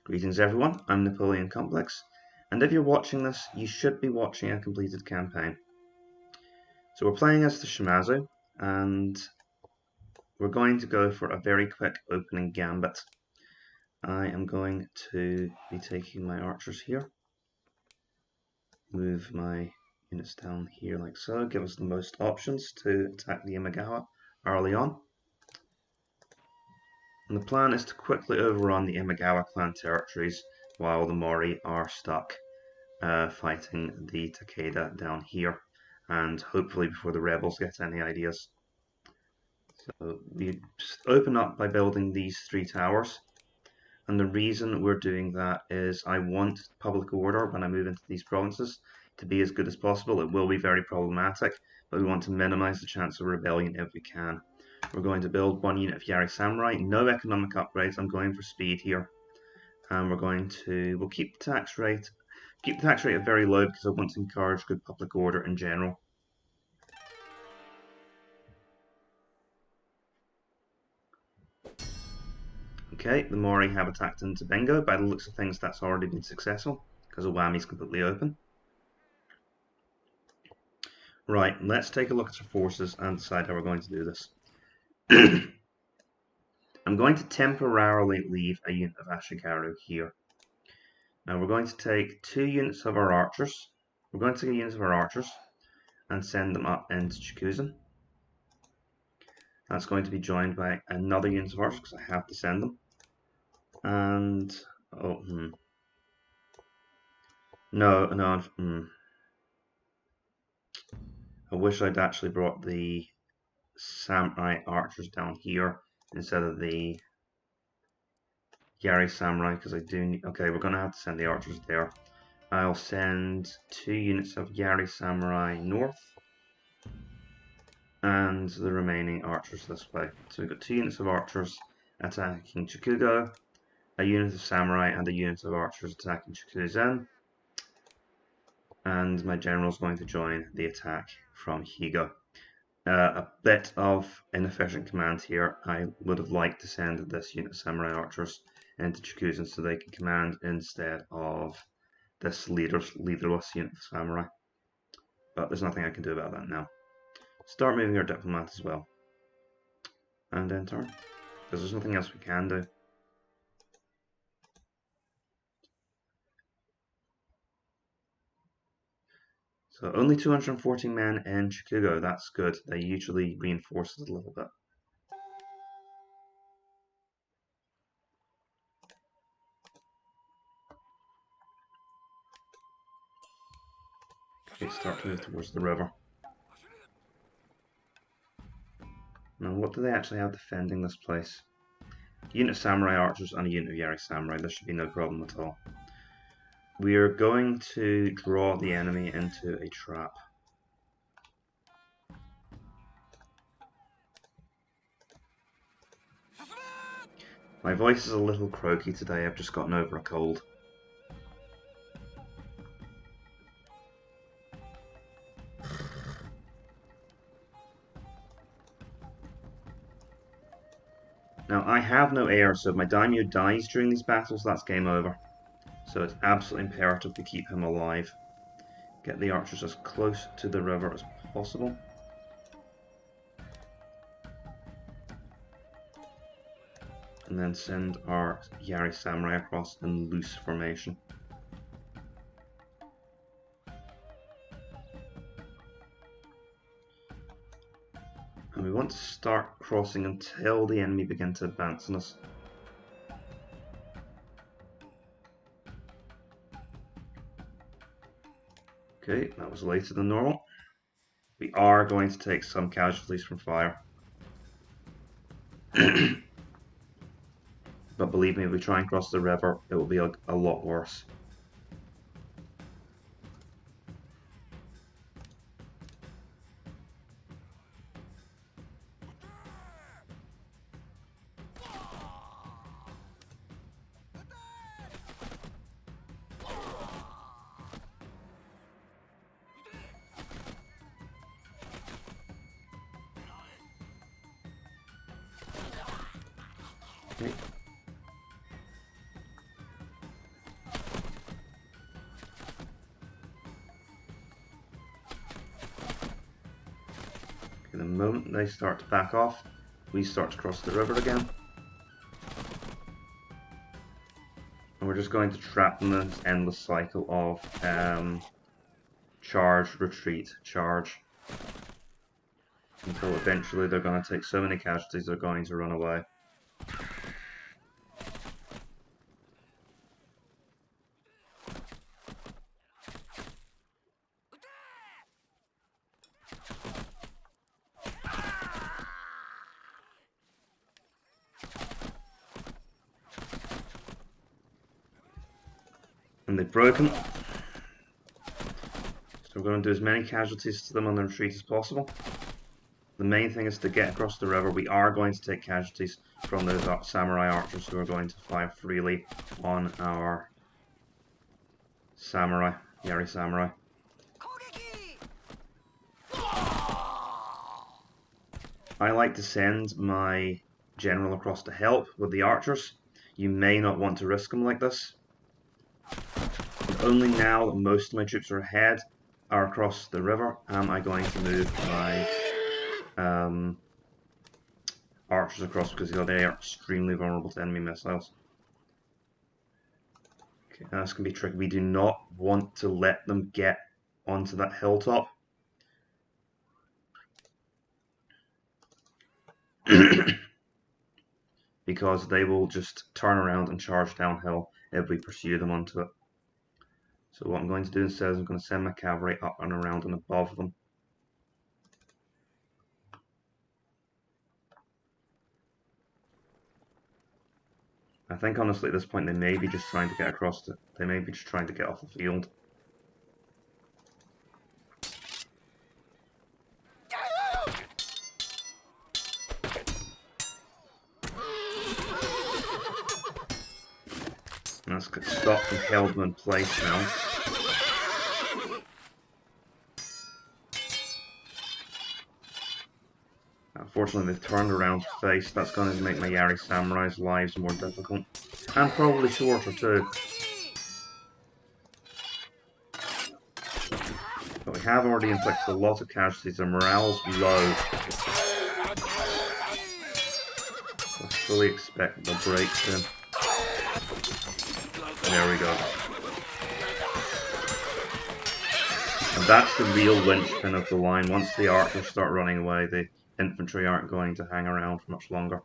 Greetings everyone, I'm Napoleon Complex, and if you're watching this, you should be watching a completed campaign. So we're playing as the Shimazu, and we're going to go for a very quick opening gambit. I am going to be taking my archers here, move my units down here like so, give us the most options to attack the Imagawa early on. And the plan is to quickly overrun the Imagawa clan territories while the Mori are stuck fighting the Takeda down here, and hopefully before the rebels get any ideas. So we open up by building these 3 towers, and the reason we're doing that is I want public order when I move into these provinces to be as good as possible. It will be very problematic, but we want to minimize the chance of rebellion if we can. We're going to build 1 unit of Yari Samurai, no economic upgrades, I'm going for speed here. And we'll keep the tax rate very low because I want to encourage good public order in general. Okay, the Mori have attacked into Bingo. By the looks of things, that's already been successful because Owami's completely open. Right, let's take a look at our forces and decide how we're going to do this. I'm going to temporarily leave a unit of Ashigaru here. Now we're going to take 2 units of our archers. We're going to take units of our archers and send them up into Chikuzen. That's going to be joined by another unit of archers because I have to send them. And I wish I'd actually brought the samurai archers down here instead of the Yari samurai because I do need. Okay, we're gonna have to send the archers there. I'll send 2 units of Yari samurai north and the remaining archers this way. So we've got 2 units of archers attacking Chikugo, a unit of samurai, and a unit of archers attacking Chikuzen. And my general is going to join the attack from Higo. A bit of inefficient command here. I would have liked to send this unit of samurai archers into Chikuzen so they can command instead of this leaderless unit of samurai. But there's nothing I can do about that now. Start moving our diplomat as well. And enter. Because there's nothing else we can do. So only 240 men in Shikoku, that's good. They usually reinforce it a little bit. Okay, start to move towards the river. Now what do they actually have defending this place? A unit of samurai archers and a unit of Yari samurai, there should be no problem at all. We are going to draw the enemy into a trap. My voice is a little croaky today, I've just gotten over a cold. Now I have no heir, so if my daimyo dies during these battles, that's game over. So it's absolutely imperative to keep him alive. Get the archers as close to the river as possible. And then send our Yari samurai across in loose formation. And we want to start crossing until the enemy begin to advance on us. Okay, that was later than normal. We are going to take some casualties from fire. But believe me, if we try and cross the river, it will be a lot worse. Okay. moment they start to back off, we start to cross the river again. And we're just going to trap them in this endless cycle of charge, retreat, charge. Until eventually they're going to take so many casualties they're going to run away. And they've broken. So we're going to do as many casualties to them on the retreat as possible. The main thing is to get across the river. We are going to take casualties from those samurai archers who are going to fire freely on our samurai, Yari samurai. I like to send my general across to help with the archers. You may not want to risk them like this. And only now that most of my troops are ahead, are across the river, am I going to move my archers across, because they are extremely vulnerable to enemy missiles. Okay, that's going to be tricky. We do not want to let them get onto that hilltop. Because they will just turn around and charge downhill if we pursue them onto it. So what I'm going to do instead is I'm going to send my cavalry up and around and above them. I think honestly at this point they may be just trying to get across it. They may be just trying to get off the field. And let's get stopped and held them in place now. Unfortunately, they've turned around to face. That's going to make my Yari Samurai's lives more difficult. And probably shorter too. But we have already inflicted a lot of casualties. Their morale's low. I fully expect they'll break soon. There we go. And that's the real linchpin of the line. Once the archers start running away, the infantry aren't going to hang around for much longer.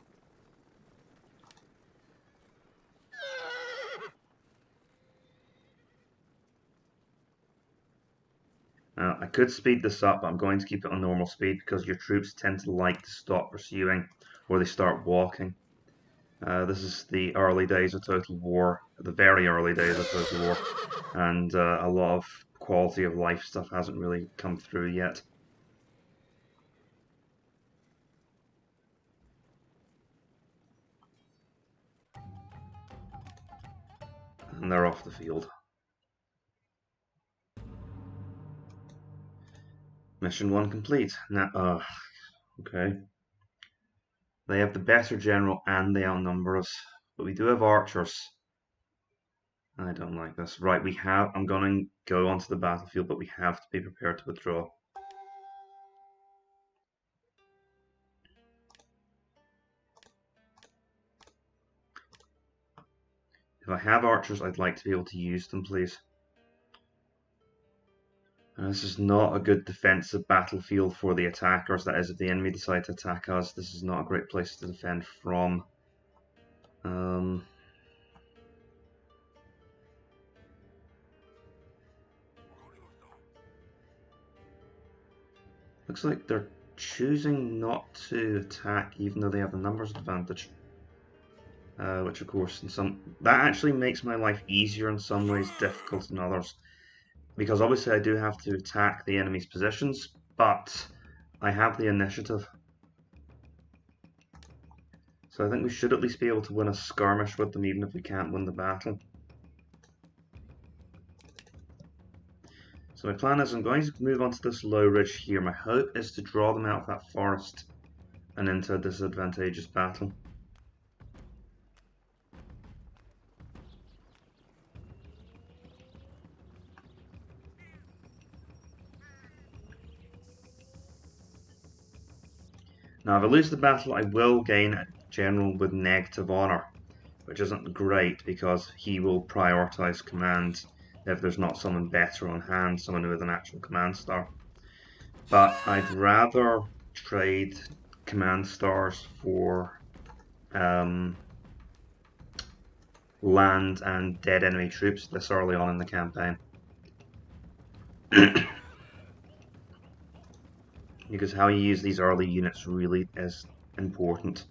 Now, I could speed this up, but I'm going to keep it on normal speed because your troops tend to like to stop pursuing or they start walking. This is the early days of Total War, the very early days of Total War, and a lot of quality of life stuff hasn't really come through yet. And they're off the field. Mission 1 complete. Now, okay. They have the better general and they outnumber us, but we do have archers. I don't like this. Right, I'm going to go onto the battlefield, but we have to be prepared to withdraw. If I have archers, I'd like to be able to use them, please. This is not a good defensive battlefield for the attackers. That is, if the enemy decide to attack us, this is not a great place to defend from. Looks like they're choosing not to attack, even though they have the numbers advantage. Which, of course, that actually makes my life easier in some ways, difficult in others. Because obviously I do have to attack the enemy's positions, but I have the initiative. So I think we should at least be able to win a skirmish with them, even if we can't win the battle. So my plan is I'm going to move onto this low ridge here. My hope is to draw them out of that forest and into a disadvantageous battle. Now, if I lose the battle, I will gain a general with negative honour, which isn't great because he will prioritise command if there's not someone better on hand, someone with an actual command star. But I'd rather trade command stars for land and dead enemy troops this early on in the campaign. Because how you use these early units really is important.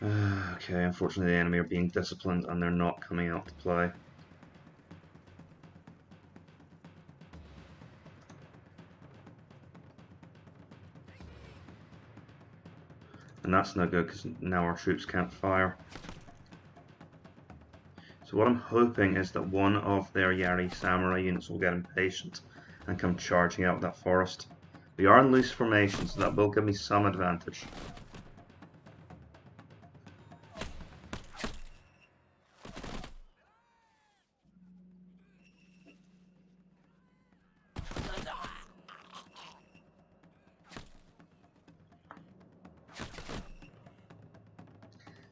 Okay, unfortunately the enemy are being disciplined and they're not coming out to play. And that's no good because now our troops can't fire. So what I'm hoping is that one of their Yari samurai units will get impatient and come charging out of that forest. We are in loose formation, so that will give me some advantage.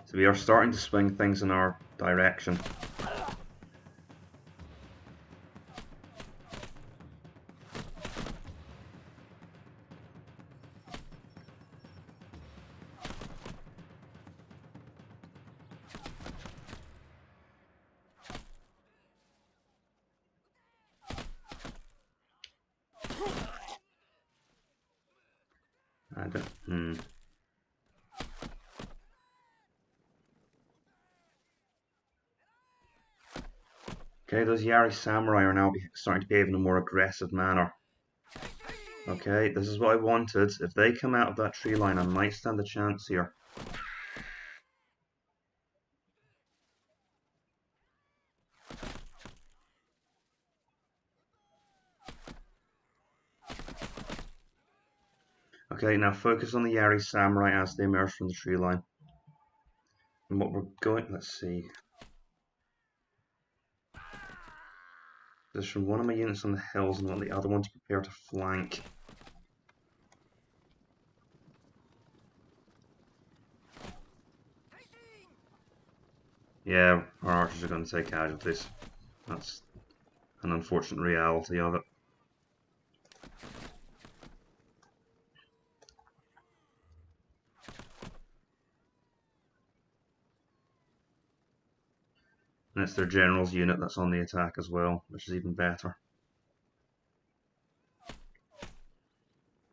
So we are starting to swing things in our direction. I don't, Okay, those Yari samurai are now starting to behave in a more aggressive manner. Okay, this is what I wanted. If they come out of that tree line, I might stand a chance here. Okay, now focus on the Yari samurai as they emerge from the tree line. And what we're going, let's see. Position one of my units on the hills and want the other one to prepare to flank. Yeah, our archers are going to take casualties. That's an unfortunate reality of it. And it's their general's unit that's on the attack as well, which is even better.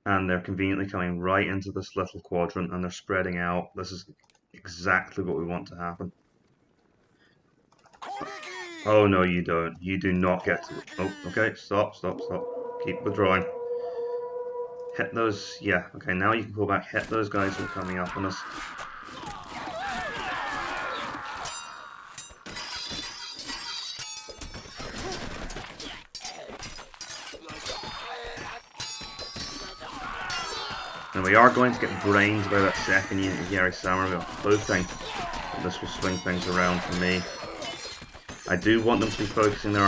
And they're conveniently coming right into this little quadrant and they're spreading out. This is exactly what we want to happen. Oh no, you don't. You do not get to... Oh, okay, stop. Keep withdrawing. Hit those... Yeah, okay, now you can pull back. Hit those guys who are coming up on us. And we are going to get brained by that second unit of Yari Samurai. I'm hoping that this will swing things around for me. I do want them to be focusing their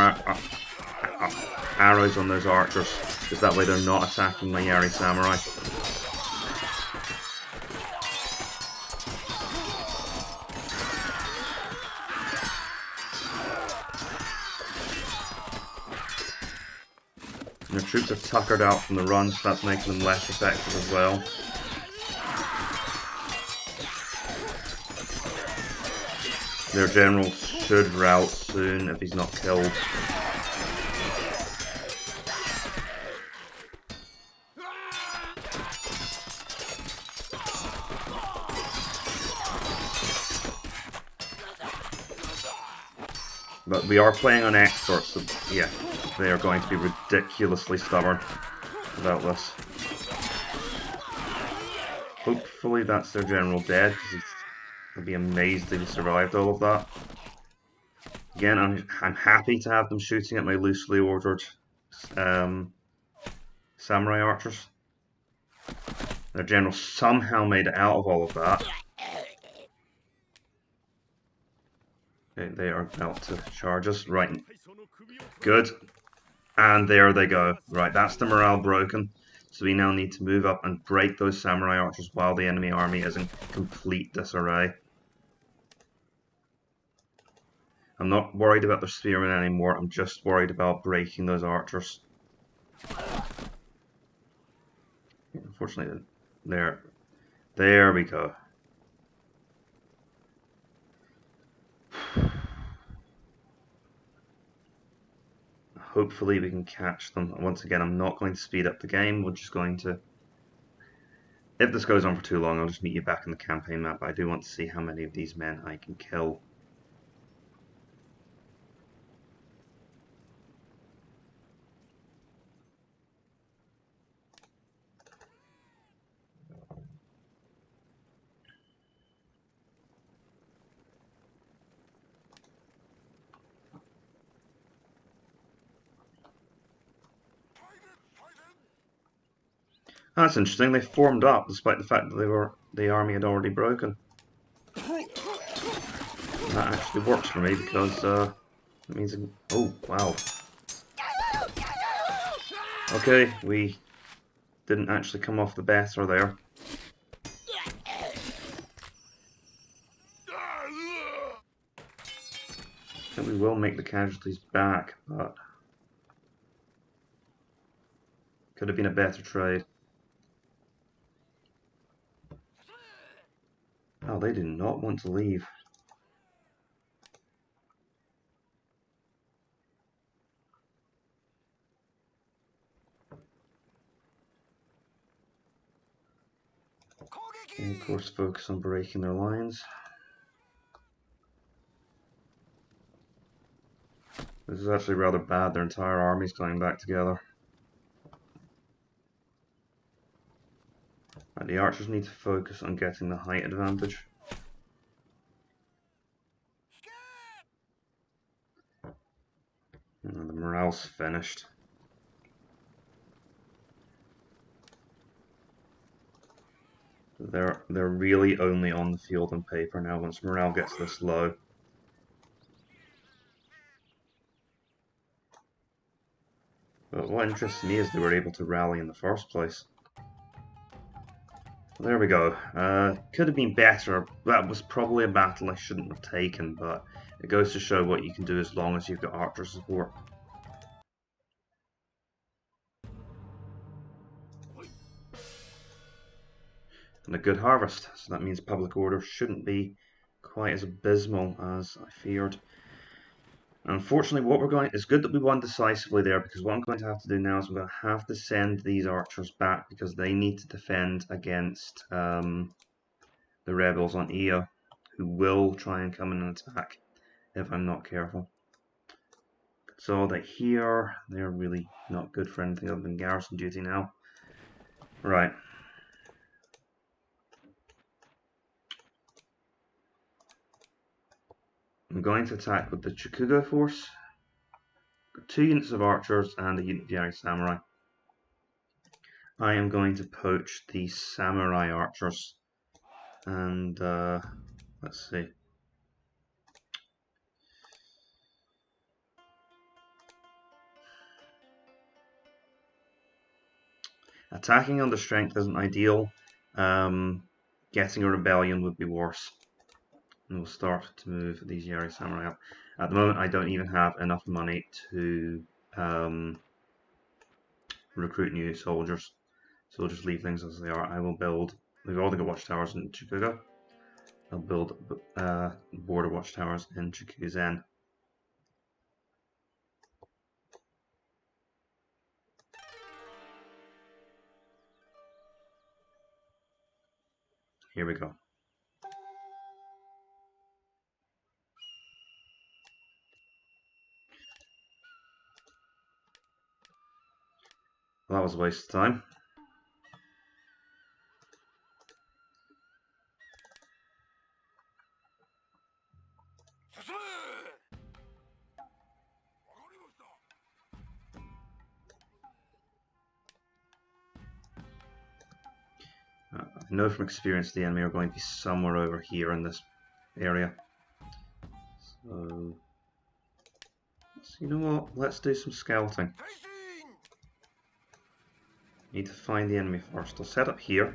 arrows on those archers, because that way they're not attacking my Yari Samurai. And their troops are tuckered out from the run, so that's making them less effective as well. Their general should rout soon if he's not killed. But we are playing on experts, so yeah, they are going to be ridiculously stubborn about this. Hopefully that's their general dead, because he'll be amazed that he survived all of that. Again, I'm happy to have them shooting at my loosely ordered samurai archers. Their general somehow made it out of all of that. They are about to charge us. Right. Good. And there they go. Right, that's the morale broken. So we now need to move up and break those samurai archers while the enemy army is in complete disarray. I'm not worried about the spearmen anymore. I'm just worried about breaking those archers. Unfortunately, there we go. Hopefully we can catch them. Once again, I'm not going to speed up the game. We're just going to... If this goes on for too long, I'll just meet you back in the campaign map. I do want to see how many of these men I can kill. That's interesting. They formed up despite the fact that the army had already broken. That actually works for me because it means... Oh, wow. Okay, we didn't actually come off the better there. I think we will make the casualties back, but... Could have been a better trade. Oh, they do not want to leave. And of course, focus on breaking their lines. This is actually rather bad. Their entire army's coming back together. Right, the archers need to focus on getting the height advantage. And the morale's finished. They're really only on the field on paper now once morale gets this low. But what interests me is they were able to rally in the first place. Well, there we go. Could have been better. That was probably a battle I shouldn't have taken, but it goes to show what you can do as long as you've got archer support. And a good harvest, so that means public order shouldn't be quite as abysmal as I feared. Unfortunately, what we're going... It's good that we won decisively there, because what I'm going to have to do now is I'm going to have to send these archers back, because they need to defend against the rebels on Io, who will try and come in and attack if I'm not careful. So that here, they're really not good for anything other than garrison duty now. Right. I'm going to attack with the Shikoku force. 2 units of archers and a unit of Yari samurai. I am going to poach the samurai archers. And let's see. Attacking under strength isn't ideal. Getting a rebellion would be worse. And we'll start to move these Yari samurai up. At the moment, I don't even have enough money to recruit new soldiers. So we'll just leave things as they are. I will build... We've already got watchtowers in Shikoku. I'll build border watchtowers in Shikuzen. Here we go. Well, that was a waste of time. I know from experience the enemy are going to be somewhere over here in this area. So, you know what? Let's do some scouting. Need to find the enemy first. I'll set up here.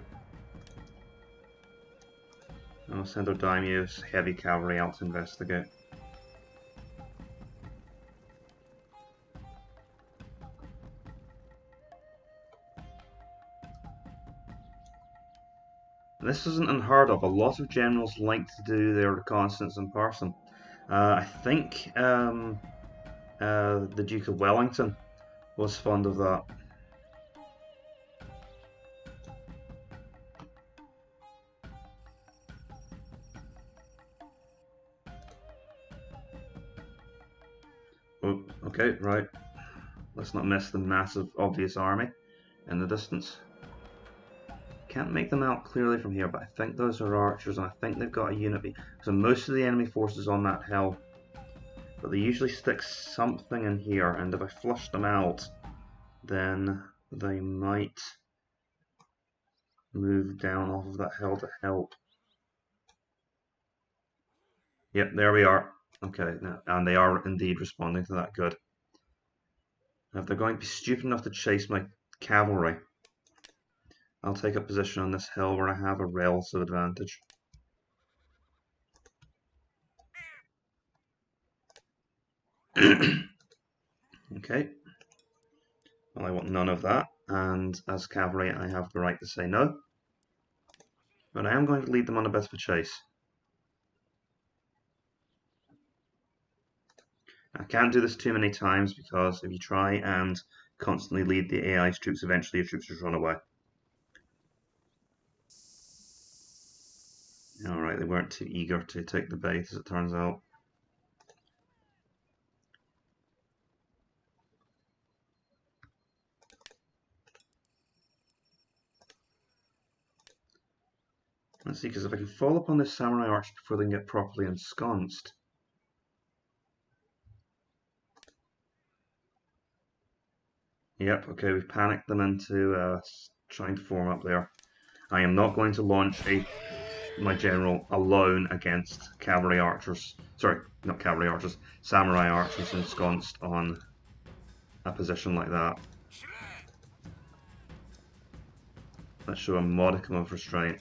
And I'll send our daimyo's heavy cavalry out to investigate. This isn't unheard of. A lot of generals like to do their reconnaissance in person. I think the Duke of Wellington was fond of that. Oh, okay, right. Let's not miss the massive, obvious army in the distance. Can't make them out clearly from here, but I think those are archers, and I think they've got a unit. So most of the enemy forces on that hill, but they usually stick something in here, and if I flush them out, then they might move down off of that hill to help. Yep, there we are. Okay, and they are indeed responding to that. Good. If they're going to be stupid enough to chase my cavalry, I'll take a position on this hill where I have a relative advantage. Okay. Well, I want none of that, and as cavalry I have the right to say no. But I am going to lead them on a bit of a chase. I can't do this too many times because if you try and constantly lead the AI's troops, eventually your troops just run away. Alright, they weren't too eager to take the bait, as it turns out. Let's see, because if I can fall upon this samurai arch before they can get properly ensconced. Yep, okay, we've panicked them into trying to form up there. I am not going to launch my general alone against cavalry archers. Sorry, not cavalry archers, samurai archers ensconced on a position like that. Let's show a modicum of restraint.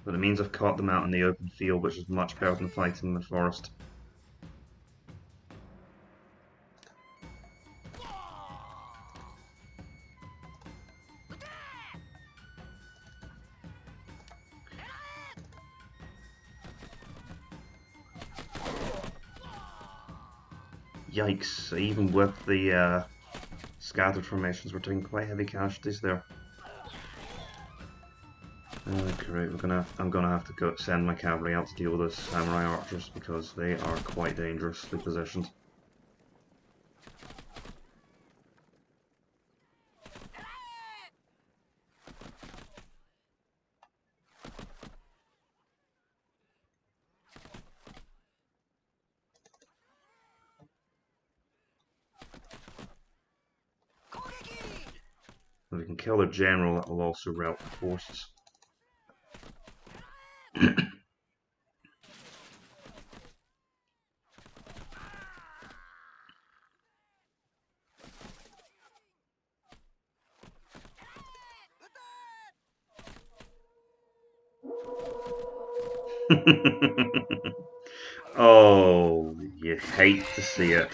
But it means I've caught them out in the open field, which is much better than fighting in the forest. Yikes, even with the scattered formations, we're taking quite heavy casualties there. Great, I'm gonna have to send my cavalry out to deal with those samurai archers because they are quite dangerously positioned. If we can kill their general, that will also rout the forces. Oh, you hate to see it.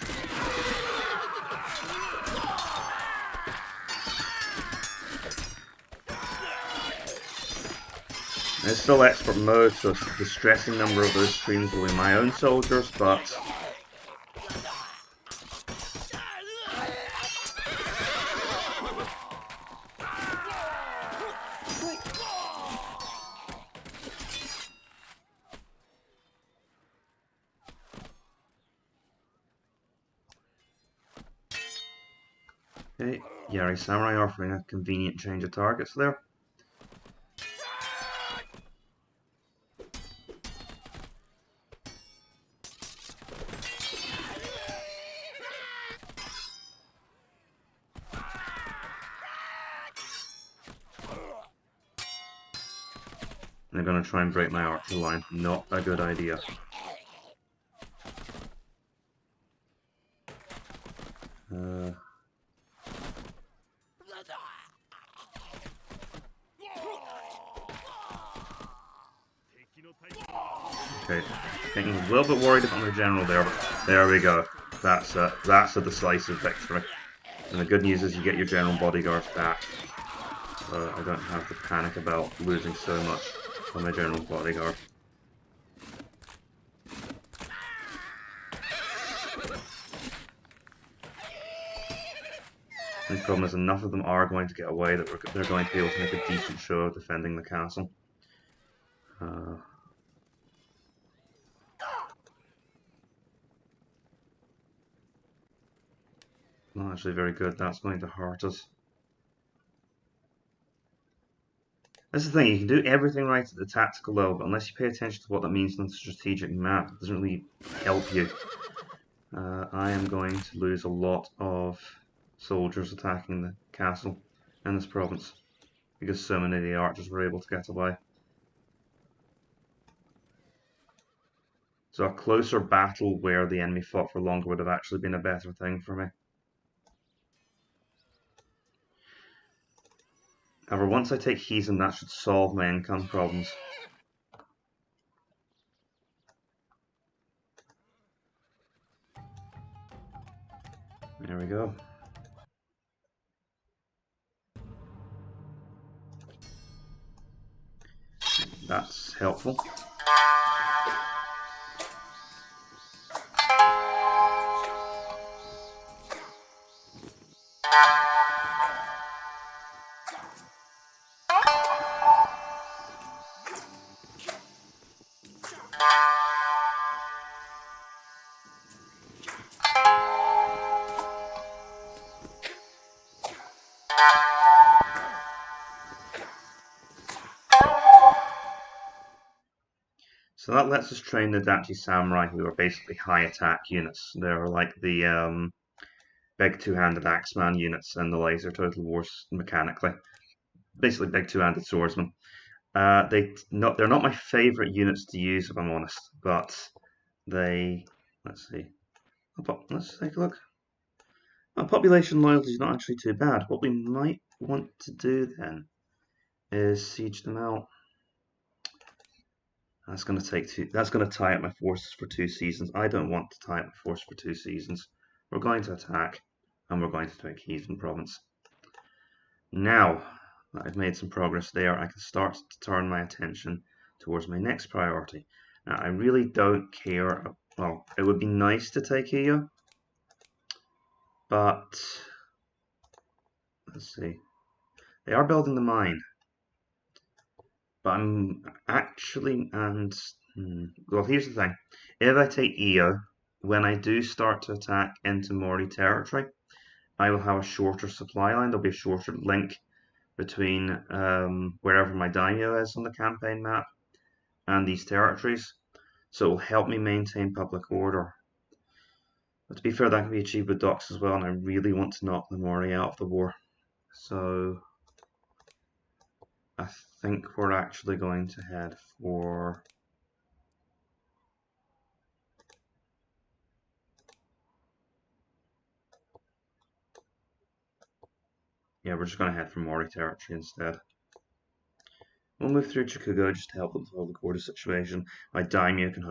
It's still expert mode, so the distressing number of those streams will be my own soldiers, but okay, Yari Samurai offering a convenient change of targets there. They're going to try and break my archer line. Not a good idea. Okay, getting a little bit worried about my general there, but there we go. That's a decisive victory. And the good news is you get your general bodyguards back. So I don't have to panic about losing so much on my general bodyguard. The problem is enough of them are going to get away that they're going to be able to make a decent show of defending the castle. Not actually very good. That's going to hurt us. That's the thing, you can do everything right at the tactical level, but unless you pay attention to what that means on the strategic map, it doesn't really help you. I am going to lose a lot of soldiers attacking the castle in this province, because so many of the archers were able to get away. So a closer battle where the enemy fought for longer would have actually been a better thing for me. However, once I take Heathen, that should solve my income problems. There we go. That's helpful. So that lets us train the Dachi Samurai, who are basically high attack units. They're like the big two-handed axeman units and the laser Total Wars mechanically. Basically big two-handed swordsmen. They're not my favourite units to use, if I'm honest, but they... Let's see. Let's take a look. Population loyalty is not actually too bad. What we might want to do then is siege them out. That's going to tie up my forces for 2 seasons. I don't want to tie up my force for 2 seasons. We're going to attack, and we're going to take Heathen Province. Now that I've made some progress there, I can start to turn my attention towards my next priority. Now, I really don't care. Well, it would be nice to take Iyo, but let's see. They are building the mine. But I'm actually, well, here's the thing. If I take Iyo, when I do start to attack into Mori territory, I will have a shorter supply line. There'll be a shorter link between wherever my daimyo is on the campaign map and these territories. So it will help me maintain public order. But to be fair, that can be achieved with docks as well, and I really want to knock the Mori out of the war. So I think we're actually going to head for... Yeah, we're just going to head for Mori territory instead. We'll move through Chikugo just to help with the quarter situation. My daimyo can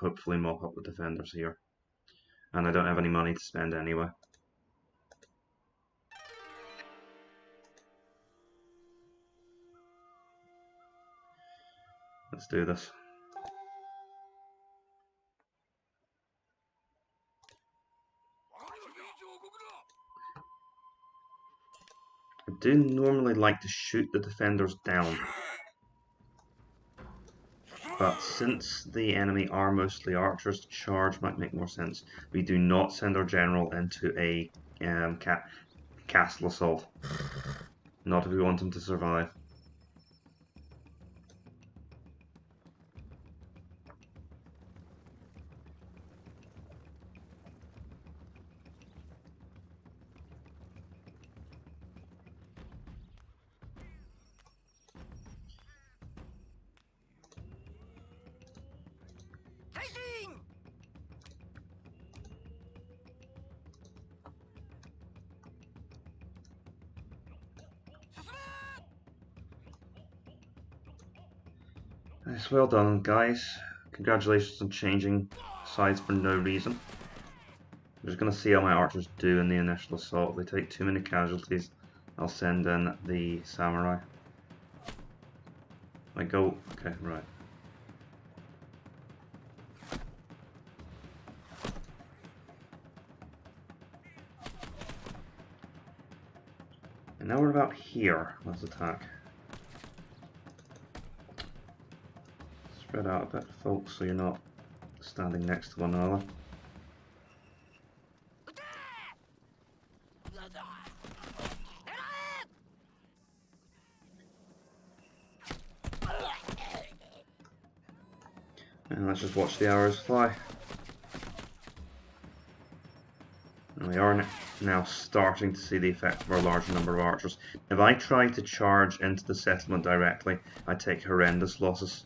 hopefully mop up the defenders here. And I don't have any money to spend anyway. Let's do this. I do normally like to shoot the defenders down. But since the enemy are mostly archers, charge might make more sense. We do not send our general into a castle assault. Not if we want him to survive. Yes, well done, guys. Congratulations on changing sides for no reason. I'm just going to see how my archers do in the initial assault. If they take too many casualties, I'll send in the samurai. I go... okay, right. And now we're about here. Let's attack. Spread out a bit, folks, so you're not standing next to one another. And let's just watch the arrows fly. And we are now starting to see the effect of our larger number of archers. If I try to charge into the settlement directly, I take horrendous losses.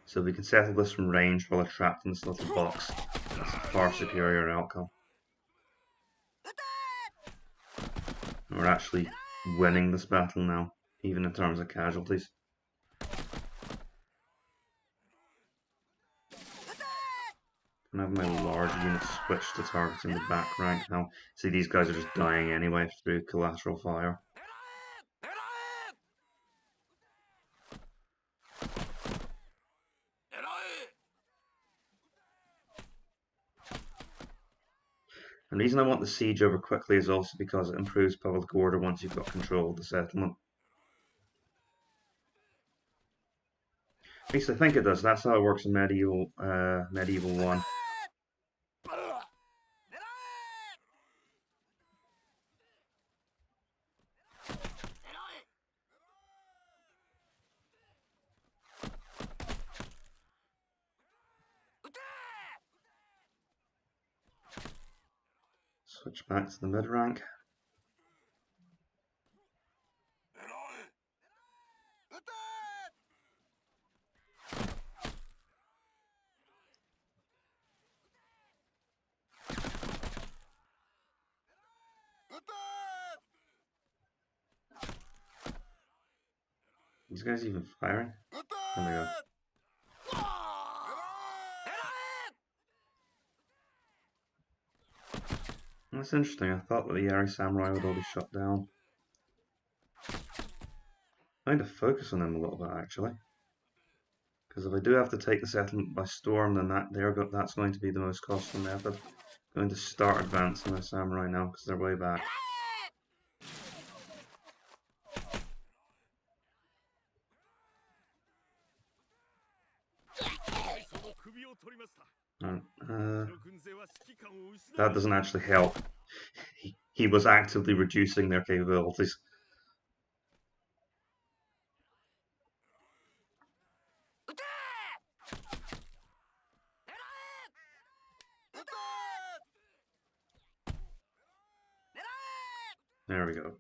So we can settle this from range while they're trapped in this little box. That's a far superior outcome. And we're actually winning this battle now, even in terms of casualties. I have my large units switched to targeting the back rank now. See, these guys are just dying anyway through collateral fire. And the reason I want the siege over quickly is also because it improves public order once you've got control of the settlement. At least I think it does. That's how it works in medieval 1. Switch back to the mid rank. These guys even firing? There we go. That's interesting. I thought that the Yari Samurai would all be shot down. I need to focus on them a little bit actually, because if I do have to take the settlement by storm, then that's going to be the most costly method. I'm going to start advancing my samurai now because they're way back. That doesn't actually help. He was actively reducing their capabilities. There we go.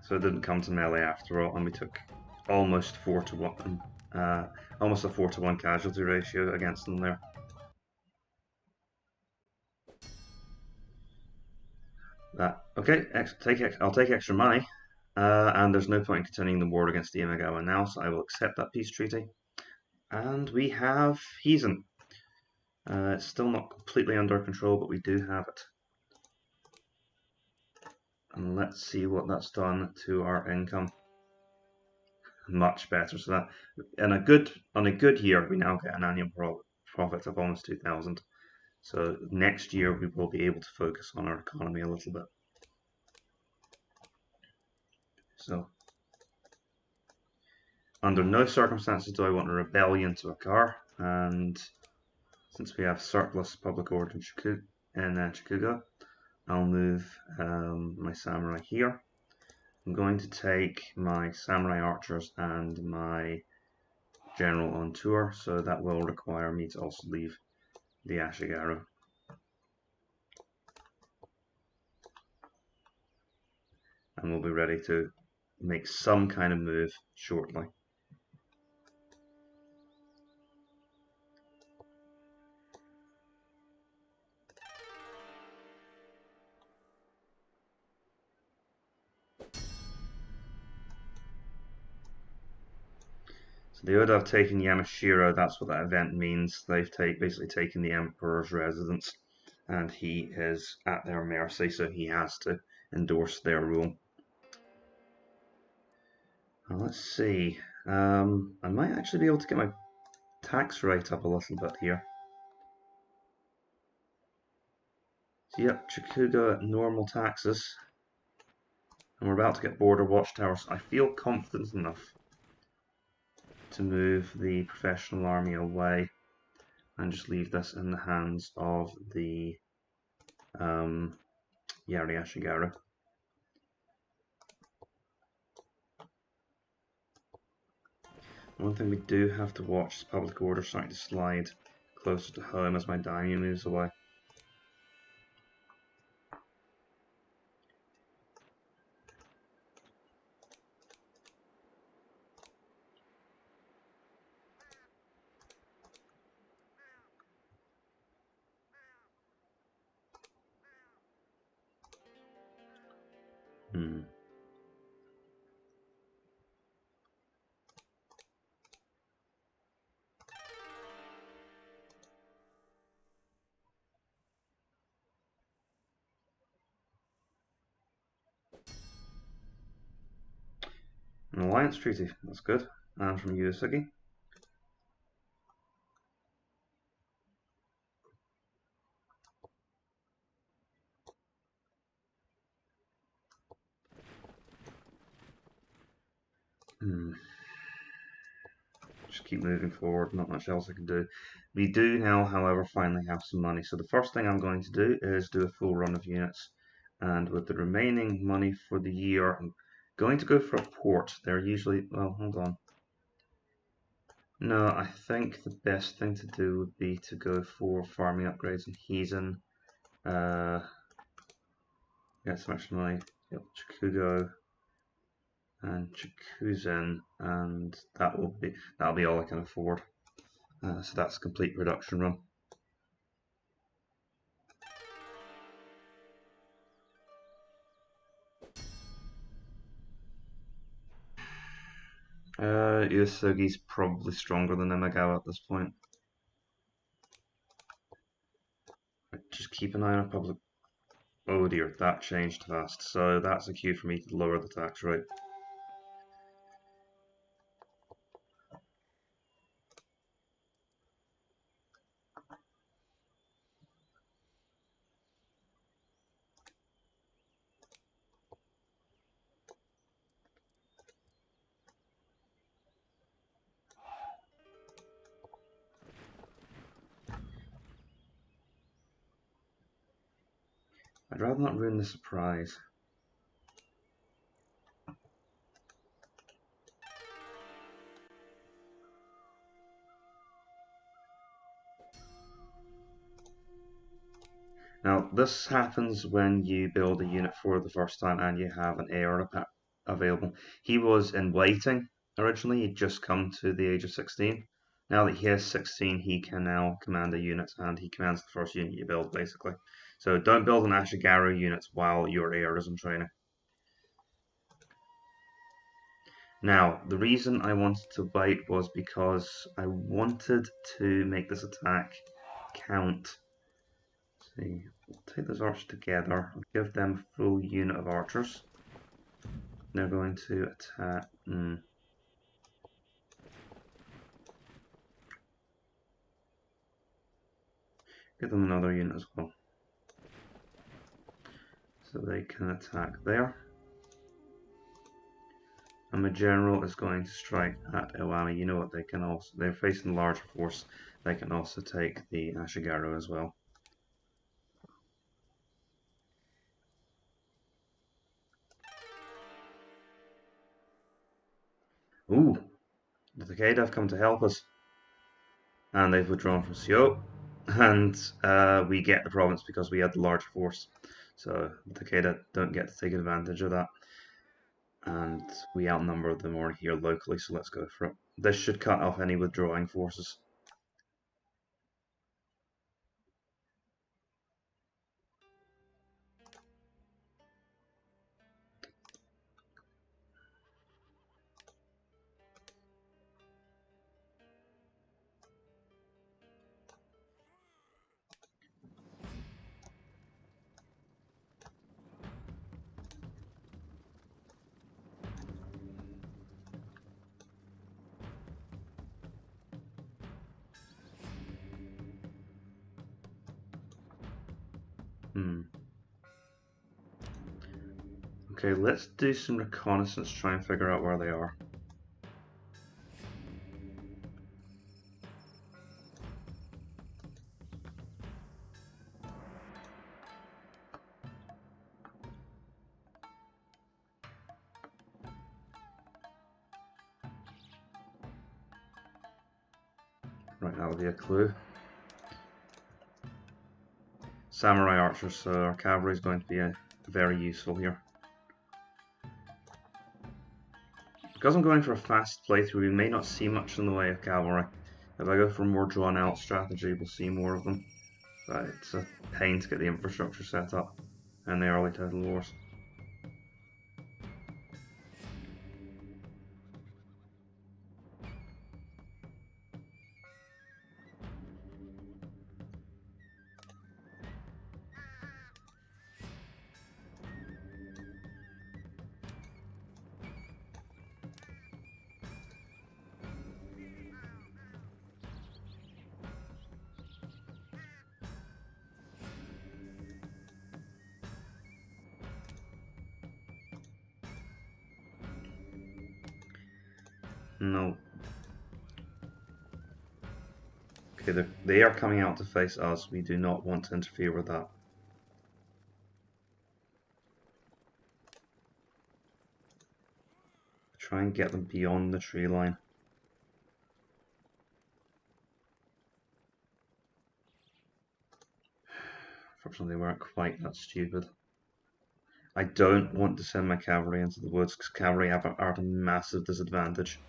So it didn't come to melee after all, and we took almost 4-to-1, almost a 4-to-1 casualty ratio against them there. Okay, I'll take extra money, and there's no point in continuing the war against the Imagawa now, so I will accept that peace treaty. And we have Heathen. It's still not completely under control, but we do have it. And let's see what that's done to our income. Much better. So that on a good year, we now get an annual profit of almost 2,000. So next year we will be able to focus on our economy a little bit. So under no circumstances do I want a rebellion to occur, and since we have surplus public order in Shikoku, I'll move my samurai here. I'm going to take my samurai archers and my general on tour, so that will require me to also leave the Ashigaru. And we'll be ready to make some kind of move shortly. So they would have taken Yamashiro, that's what that event means. They've basically taken the Emperor's residence, and he is at their mercy, so he has to endorse their rule. Now, let's see. I might actually be able to get my tax rate up a little bit here. So yep, Chikuga at normal taxes. And we're about to get border watchtowers. I feel confident enough to move the professional army away and just leave this in the hands of the Yari Ashigaru. One thing we do have to watch is public order starting to slide closer to home as my daimyo moves away. An alliance treaty, that's good. And from Yusugi. Just keep moving forward, not much else I can do. We do now, however, finally have some money. So the first thing I'm going to do is do a full run of units. And with the remaining money for the year, I'm going to go for a port. They're usually, well, hold on. No, I think the best thing to do would be to go for farming upgrades in Heisen. Get some extra money. Yep, Chikugo and Chikuzen, and that'll be all I can afford. So that's a complete production run. Yusugi's probably stronger than Imagawa at this point. Just keep an eye on public. Oh dear, that changed fast. So that's a cue for me to lower the tax rate. I'd rather not ruin the surprise. Now, this happens when you build a unit for the first time and you have an heir available. He was in waiting originally, he'd just come to the age of 16. Now that he is 16, he can now command a unit, and he commands the first unit you build, basically. So don't build an Ashigaru unit while your heir is in training. Now, the reason I wanted to wait was because I wanted to make this attack count. Let's see, we'll take those archers together, I'll give them a full unit of archers. They're going to attack. Give them another unit as well. So they can attack there. And my general is going to strike at Iwami. You know what, they can also, they're facing a larger force, they can also take the Ashigaru as well. Ooh, the Takeda have come to help us. And they've withdrawn from Sio. And we get the province because we had the larger force. So the Takeda don't get to take advantage of that. And we outnumber them more here locally, so let's go for it. This should cut off any withdrawing forces. Okay, let's do some reconnaissance, try and figure out where they are. Right, that'll be a clue. Samurai archers, so our cavalry is going to be very useful here. Because I'm going for a fast playthrough, we may not see much in the way of cavalry. If I go for a more drawn out strategy, we'll see more of them. But it's a pain to get the infrastructure set up in the early Total Wars. No. Okay, they are coming out to face us. We do not want to interfere with that. Try and get them beyond the tree line. Fortunately, they weren't quite that stupid. I don't want to send my cavalry into the woods because cavalry are at a massive disadvantage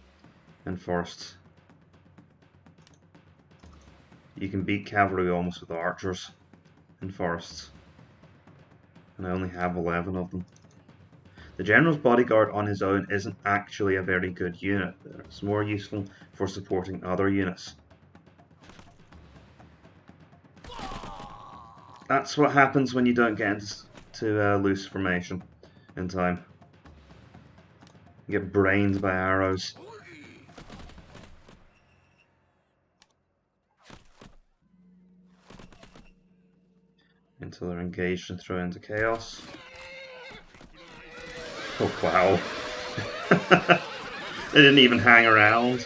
in forests. You can beat cavalry almost with archers in forests, and I only have 11 of them. The general's bodyguard on his own isn't actually a very good unit. It's more useful for supporting other units. That's what happens when you don't get into loose formation in time. You get brained by arrows. Until they're engaged and thrown into chaos. Oh wow. They didn't even hang around.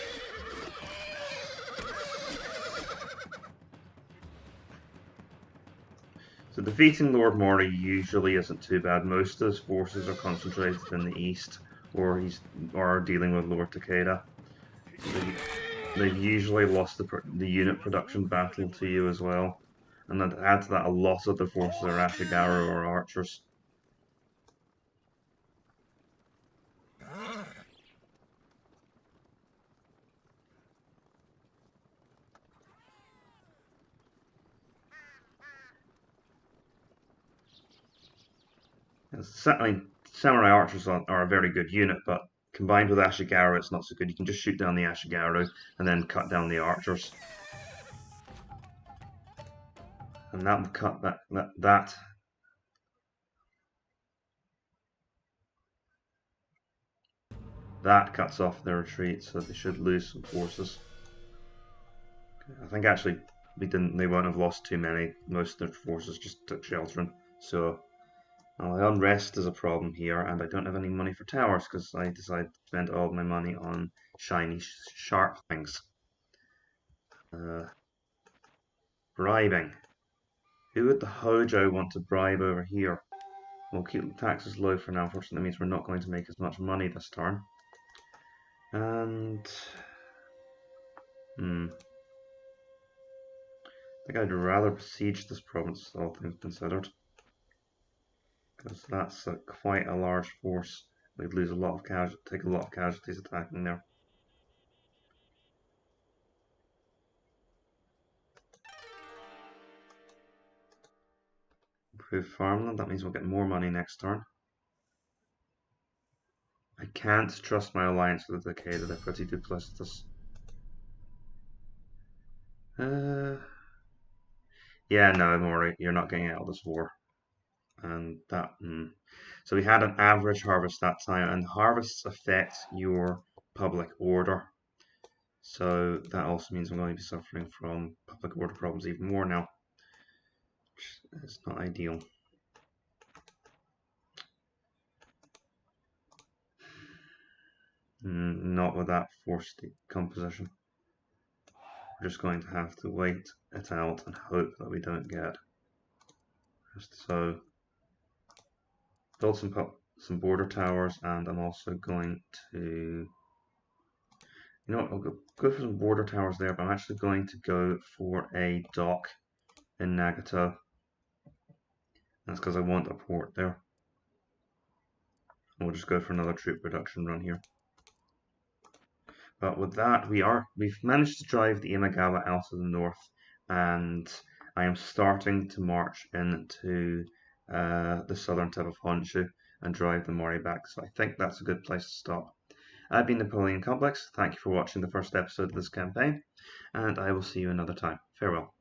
So defeating Lord Mori usually isn't too bad. Most of his forces are concentrated in the east, or dealing with Lord Takeda. They've usually lost the unit production battle to you as well. And then to add to that, a lot of the forces are Ashigaru or archers. I mean, samurai archers are a very good unit, but combined with Ashigaru, it's not so good. You can just shoot down the Ashigaru and then cut down the archers. And that will cut that cuts off their retreat, so they should lose some forces. I think actually they won't have lost too many. Most of their forces just took sheltering. So unrest is a problem here, and I don't have any money for towers because I decided to spend all my money on shiny sharp things. Bribing. Who would the Hojo want to bribe over here? We'll keep the taxes low for now. Unfortunately, that means we're not going to make as much money this turn. And I think I'd rather besiege this province, all things considered, because that's quite a large force. We'd lose a lot of take a lot of casualties attacking there. Improve farmland. That means we'll get more money next turn. I can't trust my alliance with the Takeda. They're pretty duplicitous. Yeah, no, Mori, you're not getting out of this war. And that, so we had an average harvest that time, and harvests affect your public order. So that also means I'm going to be suffering from public order problems even more now, which is not ideal. Not with that forced composition. We're just going to have to wait it out and hope that we don't get. Just so, build some border towers, and I'm also going to, I'll go for some border towers there, but I'm actually going to go for a dock in Nagato. That's because I want a port there. And we'll just go for another troop reduction run here. But with that, we've managed to drive the Imagawa out of the north, and I am starting to march into the southern tip of Honshu and drive the Mori back. So I think that's a good place to stop. I've been Napoleon Complex. Thank you for watching the first episode of this campaign, and I will see you another time. Farewell.